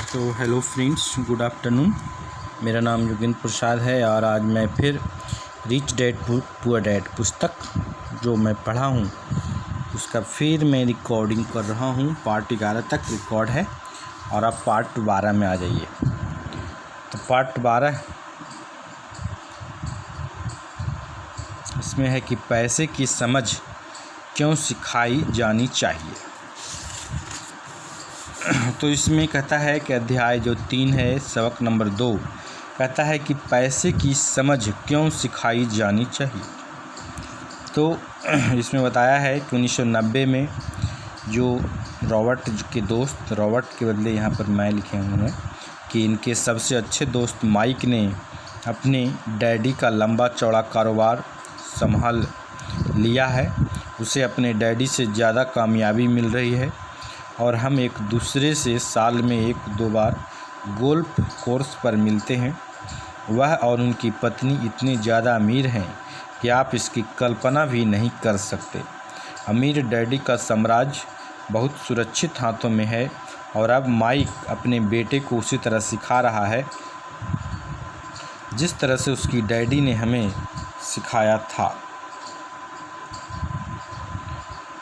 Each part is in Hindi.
तो हेलो फ्रेंड्स, गुड आफ्टरनून। मेरा नाम योगेंद्र प्रसाद है और आज मैं फिर रिच डैड पुअर डैड पुस्तक जो मैं पढ़ा हूँ उसका फिर मैं रिकॉर्डिंग कर रहा हूँ। पार्ट 11 तक रिकॉर्ड है और आप पार्ट 12 में आ जाइए। तो पार्ट 12 इसमें है कि पैसे की समझ क्यों सिखाई जानी चाहिए। तो इसमें कहता है कि अध्याय जो 3 है, सबक नंबर 2 कहता है कि पैसे की समझ क्यों सिखाई जानी चाहिए। तो इसमें बताया है कि 1990 में जो रॉबर्ट के दोस्त, रॉबर्ट के बदले यहाँ पर मैं लिखे हुए हैं कि इनके सबसे अच्छे दोस्त माइक ने अपने डैडी का लंबा चौड़ा कारोबार संभाल लिया है। उसे अपने डैडी से ज़्यादा कामयाबी मिल रही है और हम एक दूसरे से साल में 1-2 बार गोल्फ कोर्स पर मिलते हैं। वह और उनकी पत्नी इतने ज़्यादा अमीर हैं कि आप इसकी कल्पना भी नहीं कर सकते। अमीर डैडी का साम्राज्य बहुत सुरक्षित हाथों में है और अब माइक अपने बेटे को उसी तरह सिखा रहा है जिस तरह से उसकी डैडी ने हमें सिखाया था।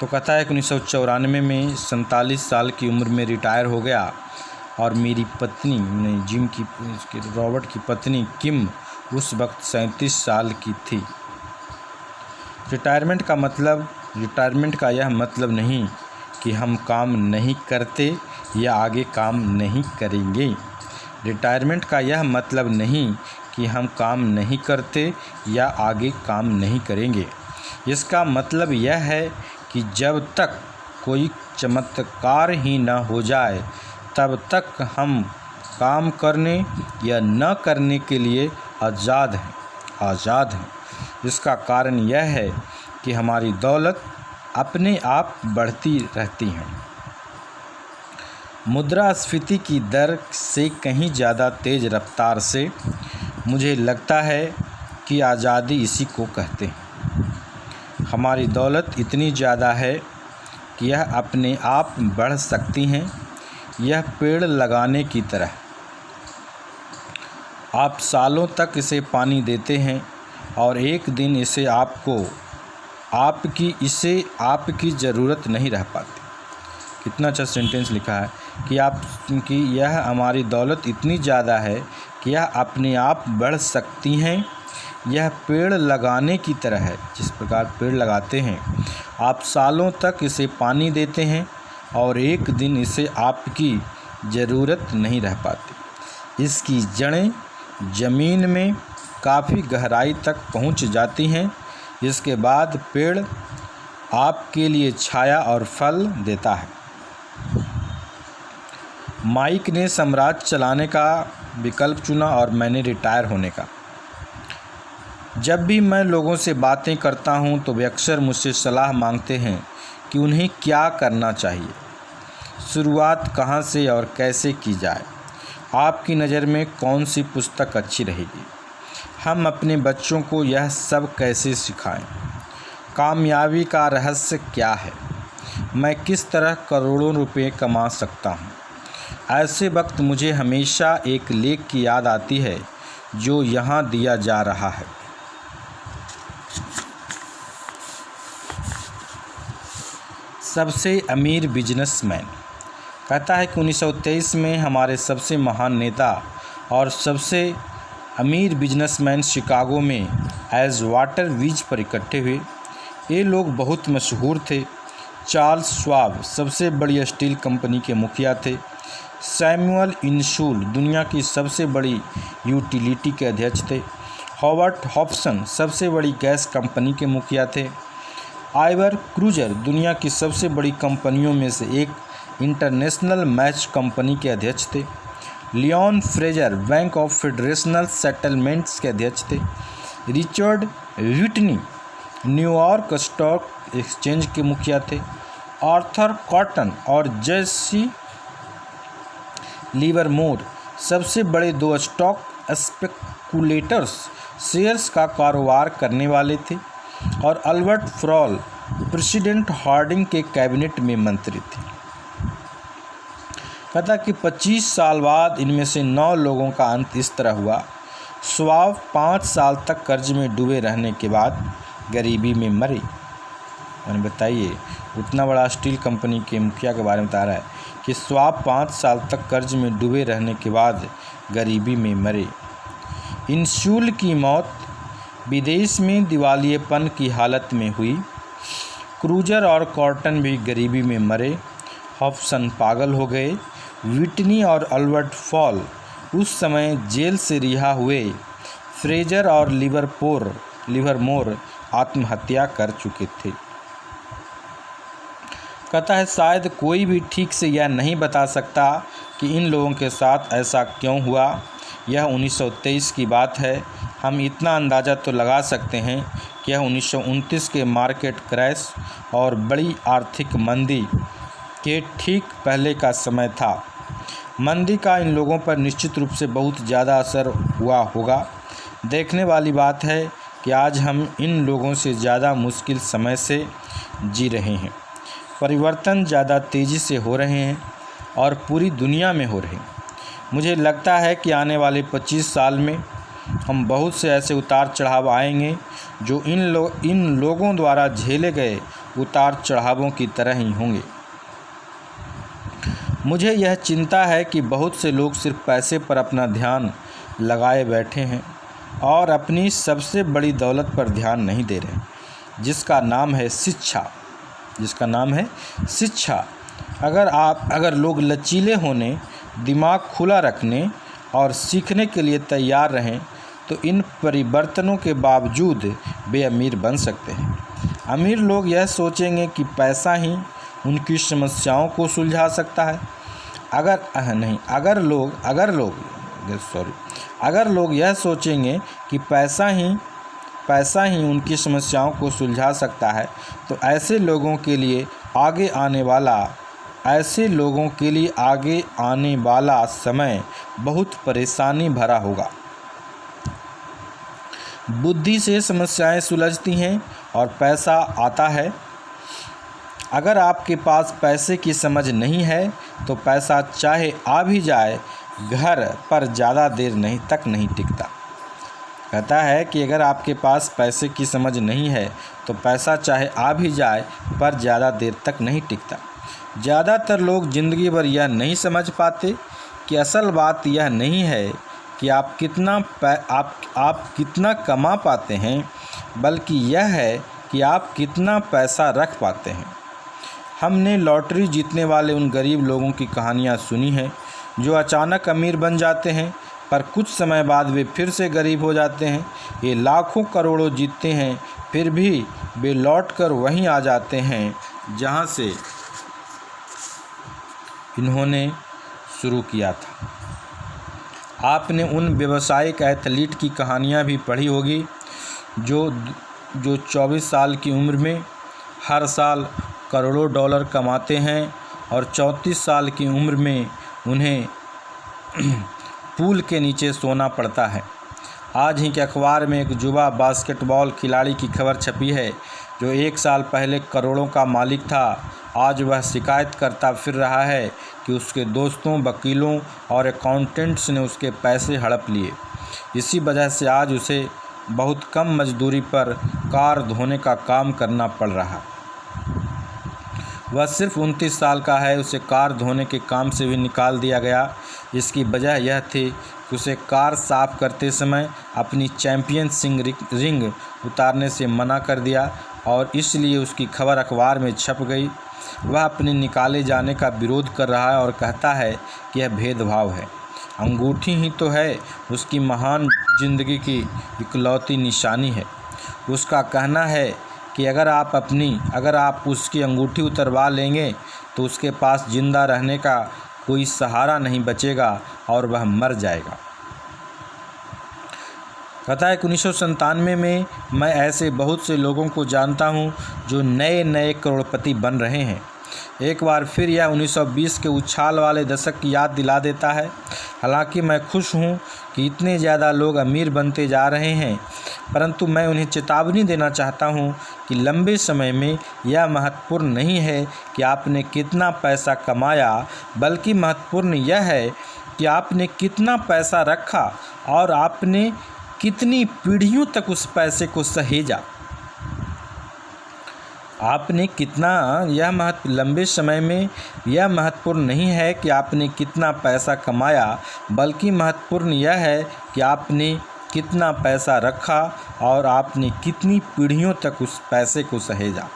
तो कहता है कि 1994 में 47 साल की उम्र में रिटायर हो गया और मेरी पत्नी रॉबर्ट की पत्नी किम उस वक्त 37 साल की थी। रिटायरमेंट का यह मतलब नहीं कि हम काम नहीं करते या आगे काम नहीं करेंगे। रिटायरमेंट का यह मतलब नहीं कि हम काम नहीं करते या आगे काम नहीं करेंगे। इसका मतलब यह है कि जब तक कोई चमत्कार ही न हो जाए तब तक हम काम करने या न करने के लिए आज़ाद हैं। इसका कारण यह है कि हमारी दौलत अपने आप बढ़ती रहती है। मुद्रास्फीति की दर से कहीं ज़्यादा तेज़ रफ्तार से मुझे लगता है कि आज़ादी इसी को कहते हैं। हमारी दौलत इतनी ज़्यादा है कि यह अपने आप बढ़ सकती हैं। यह पेड़ लगाने की तरह, आप सालों तक इसे पानी देते हैं और एक दिन इसे आपकी ज़रूरत नहीं रह पाती। कितना अच्छा सेंटेंस लिखा है कि यह हमारी दौलत इतनी ज़्यादा है कि यह अपने आप बढ़ सकती हैं। यह पेड़ लगाने की तरह है। जिस प्रकार पेड़ लगाते हैं, आप सालों तक इसे पानी देते हैं और एक दिन इसे आपकी ज़रूरत नहीं रह पाती। इसकी जड़ें ज़मीन में काफ़ी गहराई तक पहुंच जाती हैं। इसके बाद पेड़ आपके लिए छाया और फल देता है। माइक ने साम्राज्य चलाने का विकल्प चुना और मैंने रिटायर होने का। जब भी मैं लोगों से बातें करता हूं तो वे अक्सर मुझसे सलाह मांगते हैं कि उन्हें क्या करना चाहिए, शुरुआत कहां से और कैसे की जाए, आपकी नज़र में कौन सी पुस्तक अच्छी रहेगी, हम अपने बच्चों को यह सब कैसे सिखाएं, कामयाबी का रहस्य क्या है, मैं किस तरह करोड़ों रुपए कमा सकता हूं। ऐसे वक्त मुझे हमेशा एक लेख की याद आती है जो यहाँ दिया जा रहा है। सबसे अमीर बिजनेसमैन कहता है कि 1923 में हमारे सबसे महान नेता और सबसे अमीर बिजनेसमैन शिकागो में एज वाटर वीज पर इकट्ठे हुए। ये लोग बहुत मशहूर थे। चार्ल्स श्वाब सबसे बड़ी स्टील कंपनी के मुखिया थे। सैमुअल इनशूल दुनिया की सबसे बड़ी यूटिलिटी के अध्यक्ष थे। हॉवर्ड हॉब्सन सबसे बड़ी गैस कंपनी के मुखिया थे। आइवर क्रूजर दुनिया की सबसे बड़ी कंपनियों में से एक इंटरनेशनल मैच कंपनी के अध्यक्ष थे। Leon Fraser Bank of Federational Settlements के अध्यक्ष थे। Richard Whitney New York Stock Exchange के मुखिया थे। आर्थर कॉटन और जेसी लिवरमोर सबसे बड़े 2 स्टॉक स्पेकुलेटर्स शेयर्स का कारोबार करने वाले थे और अल्बर्ट फ्रॉल प्रेसिडेंट हार्डिंग के कैबिनेट में मंत्री थे। कहता कि 25 साल बाद इनमें से 9 लोगों का अंत इस तरह हुआ। स्वाब 5 साल तक कर्ज में डूबे रहने के बाद गरीबी में मरे। मैंने बताइए, उतना बड़ा स्टील कंपनी के मुखिया के बारे में बता रहा है कि स्वाब 5 साल तक कर्ज में डूबे रहने के बाद गरीबी में मरे। इंशुल की मौत विदेश में दिवालियेपन की हालत में हुई। क्रूजर और कॉर्टन भी गरीबी में मरे। हॉब्सन पागल हो गए। व्हिटनी और अल्बर्ट फॉल उस समय जेल से रिहा हुए। फ्रेजर और लिवरमोर आत्महत्या कर चुके थे। कहता है शायद कोई भी ठीक से यह नहीं बता सकता कि इन लोगों के साथ ऐसा क्यों हुआ। यह 1923 की बात है। हम इतना अंदाज़ा तो लगा सकते हैं कि यह 1929 के मार्केट क्रैश और बड़ी आर्थिक मंदी के ठीक पहले का समय था। मंदी का इन लोगों पर निश्चित रूप से बहुत ज़्यादा असर हुआ होगा। देखने वाली बात है कि आज हम इन लोगों से ज़्यादा मुश्किल समय से जी रहे हैं। परिवर्तन ज़्यादा तेज़ी से हो रहे हैं और पूरी दुनिया में हो रहे हैं। मुझे लगता है कि आने वाले 25 साल में हम बहुत से ऐसे उतार चढ़ाव आएंगे जो इन लोगों द्वारा झेले गए उतार चढ़ावों की तरह ही होंगे। मुझे यह चिंता है कि बहुत से लोग सिर्फ पैसे पर अपना ध्यान लगाए बैठे हैं और अपनी सबसे बड़ी दौलत पर ध्यान नहीं दे रहे, जिसका नाम है शिक्षा। अगर लोग लचीले होने, दिमाग खुला रखने और सीखने के लिए तैयार रहें तो इन परिवर्तनों के बावजूद वे अमीर बन सकते हैं। अमीर लोग यह सोचेंगे कि पैसा ही उनकी समस्याओं को सुलझा सकता है। अगर लोग यह सोचेंगे कि पैसा ही उनकी समस्याओं को सुलझा सकता है तो ऐसे लोगों के लिए आगे वाला समय बहुत परेशानी भरा होगा। बुद्धि से समस्याएं सुलझती हैं और पैसा आता है। अगर आपके पास पैसे की समझ नहीं है तो पैसा चाहे आ भी जाए, घर पर ज़्यादा देर तक नहीं टिकता। कहता है कि अगर आपके पास पैसे की समझ नहीं है तो पैसा चाहे आ भी जाए पर ज़्यादा देर तक नहीं टिकता। ज़्यादातर लोग ज़िंदगी भर यह नहीं समझ पाते कि असल बात यह नहीं है कि आप कितना कमा पाते हैं, बल्कि यह है कि आप कितना पैसा रख पाते हैं। हमने लॉटरी जीतने वाले उन गरीब लोगों की कहानियाँ सुनी हैं जो अचानक अमीर बन जाते हैं पर कुछ समय बाद वे फिर से गरीब हो जाते हैं। ये लाखों करोड़ों जीतते हैं, फिर भी वे लौटकर वहीं आ जाते हैं जहां से इन्होंने शुरू किया था। आपने उन व्यावसायिक एथलीट की कहानियां भी पढ़ी होगी जो 24 साल की उम्र में हर साल करोड़ों डॉलर कमाते हैं और 34 साल की उम्र में उन्हें पूल के नीचे सोना पड़ता है। आज ही के अखबार में एक युवा बास्केटबॉल खिलाड़ी की खबर छपी है जो 1 साल पहले करोड़ों का मालिक था। आज वह शिकायत करता फिर रहा है कि उसके दोस्तों, वकीलों और अकाउंटेंट्स ने उसके पैसे हड़प लिए। इसी वजह से आज उसे बहुत कम मजदूरी पर कार धोने का काम करना पड़ रहा। वह सिर्फ 29 साल का है। उसे कार धोने के काम से भी निकाल दिया गया। इसकी वजह यह थी कि उसे कार साफ करते समय अपनी चैंपियनशिप रिंग उतारने से मना कर दिया और इसलिए उसकी खबर अखबार में छप गई। वह अपने निकाले जाने का विरोध कर रहा है और कहता है कि यह भेदभाव है। अंगूठी ही तो है उसकी महान जिंदगी की इकलौती निशानी है। उसका कहना है कि अगर आप उसकी अंगूठी उतरवा लेंगे तो उसके पास जिंदा रहने का कोई सहारा नहीं बचेगा और वह मर जाएगा। कहता है कि 1997 में मैं ऐसे बहुत से लोगों को जानता हूं जो नए करोड़पति बन रहे हैं। एक बार फिर यह 1920 के उछाल वाले दशक की याद दिला देता है। हालांकि मैं खुश हूं कि इतने ज़्यादा लोग अमीर बनते जा रहे हैं, परंतु मैं उन्हें चेतावनी देना चाहता हूं कि लंबे समय में यह महत्वपूर्ण नहीं है कि आपने कितना पैसा कमाया, बल्कि महत्वपूर्ण यह है कि आपने कितना पैसा रखा और आपने कितनी पीढ़ियों तक उस पैसे को सहेजा। आपने कितना लंबे समय में यह महत्वपूर्ण नहीं है कि आपने कितना पैसा कमाया, बल्कि महत्वपूर्ण यह है कि आपने कितना पैसा रखा और आपने कितनी पीढ़ियों तक उस पैसे को सहेजा।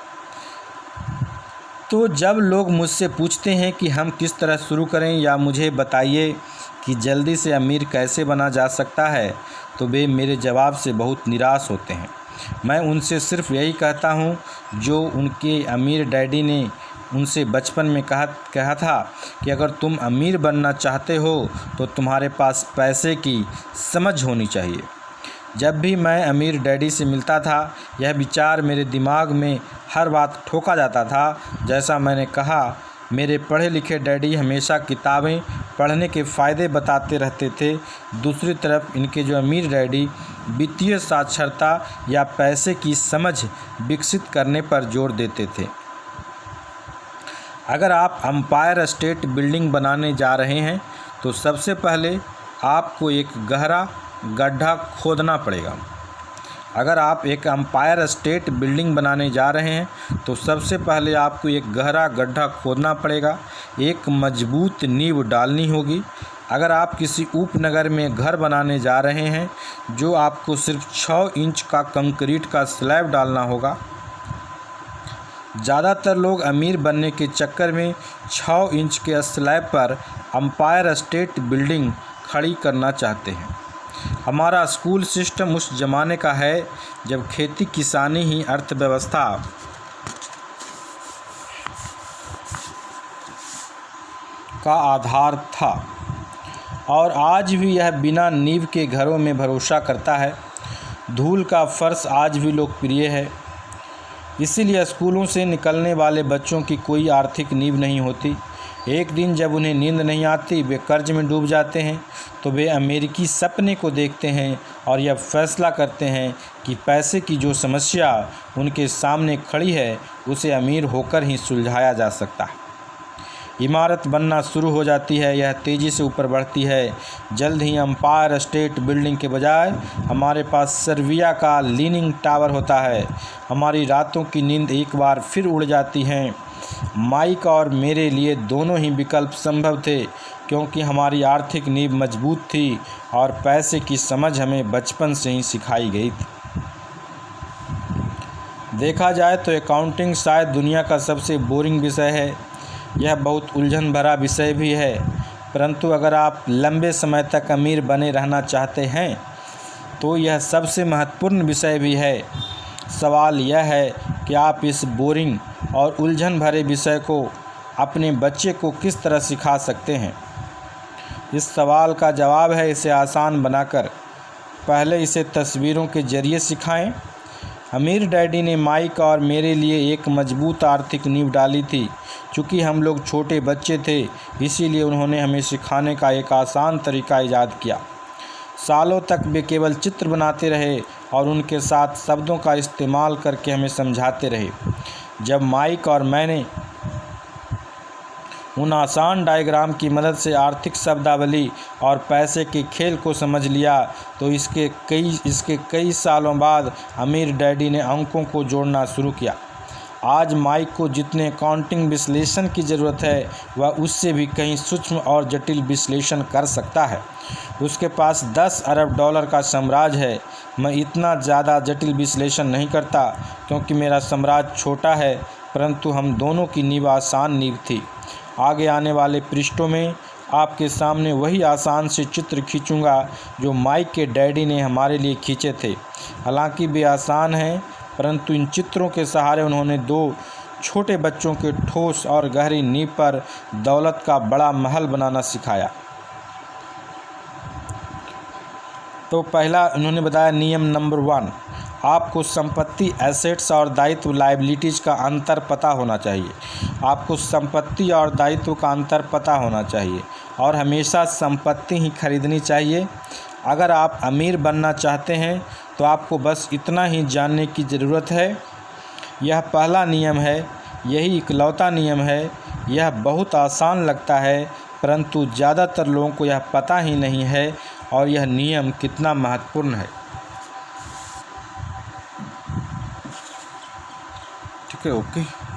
तो जब लोग मुझसे पूछते हैं कि हम किस तरह शुरू करें या मुझे बताइए कि जल्दी से अमीर कैसे बना जा सकता है, तो वे मेरे जवाब से बहुत निराश होते हैं। मैं उनसे सिर्फ यही कहता हूँ जो उनके अमीर डैडी ने उनसे बचपन में कहा था कि अगर तुम अमीर बनना चाहते हो तो तुम्हारे पास पैसे की समझ होनी चाहिए। जब भी मैं अमीर डैडी से मिलता था, यह विचार मेरे दिमाग में हर बात ठोका जाता था। जैसा मैंने कहा, मेरे पढ़े लिखे डैडी हमेशा किताबें पढ़ने के फ़ायदे बताते रहते थे। दूसरी तरफ इनके जो अमीर डैडी वित्तीय साक्षरता या पैसे की समझ विकसित करने पर जोर देते थे। अगर आप एम्पायर स्टेट बिल्डिंग बनाने जा रहे हैं तो सबसे पहले आपको एक गहरा गड्ढा खोदना पड़ेगा। अगर आप एक एम्पायर स्टेट बिल्डिंग बनाने जा रहे हैं तो सबसे पहले आपको एक गहरा गड्ढा खोदना पड़ेगा, एक मजबूत नींव डालनी होगी। अगर आप किसी उपनगर में घर बनाने जा रहे हैं जो आपको सिर्फ 6 इंच का कंक्रीट का स्लैब डालना होगा। ज़्यादातर लोग अमीर बनने के चक्कर में 6 इंच के स्लैब पर एम्पायर स्टेट बिल्डिंग खड़ी करना चाहते हैं। हमारा स्कूल सिस्टम उस ज़माने का है जब खेती किसानी ही अर्थव्यवस्था का आधार था, और आज भी यह बिना नींव के घरों में भरोसा करता है। धूल का फर्श आज भी लोकप्रिय है, इसीलिए स्कूलों से निकलने वाले बच्चों की कोई आर्थिक नींव नहीं होती। एक दिन जब उन्हें नींद नहीं आती, वे कर्ज में डूब जाते हैं, तो वे अमेरिकी सपने को देखते हैं और यह फैसला करते हैं कि पैसे की जो समस्या उनके सामने खड़ी है उसे अमीर होकर ही सुलझाया जा सकता है। इमारत बनना शुरू हो जाती है, यह तेज़ी से ऊपर बढ़ती है। जल्द ही एम्पायर स्टेट बिल्डिंग के बजाय हमारे पास सर्विया का लीनिंग टावर होता है। हमारी रातों की नींद एक बार फिर उड़ जाती हैं। माइक और मेरे लिए दोनों ही विकल्प संभव थे, क्योंकि हमारी आर्थिक नींव मजबूत थी और पैसे की समझ हमें बचपन से ही सिखाई गई थी। देखा जाए तो अकाउंटिंग शायद दुनिया का सबसे बोरिंग विषय है। यह बहुत उलझन भरा विषय भी है, परंतु अगर आप लंबे समय तक अमीर बने रहना चाहते हैं तो यह सबसे महत्वपूर्ण विषय भी है। सवाल यह है कि आप इस बोरिंग और उलझन भरे विषय को अपने बच्चे को किस तरह सिखा सकते हैं। इस सवाल का जवाब है इसे आसान बनाकर। पहले इसे तस्वीरों के जरिए सिखाएं। अमीर डैडी ने माइक और मेरे लिए एक मजबूत आर्थिक नींव डाली थी। चूँकि हम लोग छोटे बच्चे थे, इसीलिए उन्होंने हमें सिखाने का एक आसान तरीका ईजाद किया। सालों तक वे केवल चित्र बनाते रहे और उनके साथ शब्दों का इस्तेमाल करके हमें समझाते रहे। जब माइक और मैंने उन आसान डायग्राम की मदद से आर्थिक शब्दावली और पैसे के खेल को समझ लिया, तो इसके कई सालों बाद अमीर डैडी ने अंकों को जोड़ना शुरू किया। आज माइक को जितने अकाउंटिंग विश्लेषण की ज़रूरत है, वह उससे भी कहीं सूक्ष्म और जटिल विश्लेषण कर सकता है। उसके पास 10 अरब डॉलर का साम्राज्य है। मैं इतना ज़्यादा जटिल विश्लेषण नहीं करता क्योंकि मेरा साम्राज्य छोटा है, परंतु हम दोनों की नींव आसान नींव थी। आगे आने वाले पृष्ठों में आपके सामने वही आसान से चित्र खींचूंगा जो माइक के डैडी ने हमारे लिए खींचे थे। हालांकि वे आसान हैं, परंतु इन चित्रों के सहारे उन्होंने 2 छोटे बच्चों के ठोस और गहरी नींव पर दौलत का बड़ा महल बनाना सिखाया। तो पहला उन्होंने बताया नियम नंबर 1, आपको संपत्ति एसेट्स और दायित्व लायबिलिटीज़ का अंतर पता होना चाहिए। आपको संपत्ति और दायित्व का अंतर पता होना चाहिए और हमेशा संपत्ति ही खरीदनी चाहिए। अगर आप अमीर बनना चाहते हैं तो आपको बस इतना ही जानने की ज़रूरत है। यह पहला नियम है, यही इकलौता नियम है। यह बहुत आसान लगता है, परंतु ज़्यादातर लोगों को यह पता ही नहीं है और यह नियम कितना महत्वपूर्ण है। ठीक है, ओके।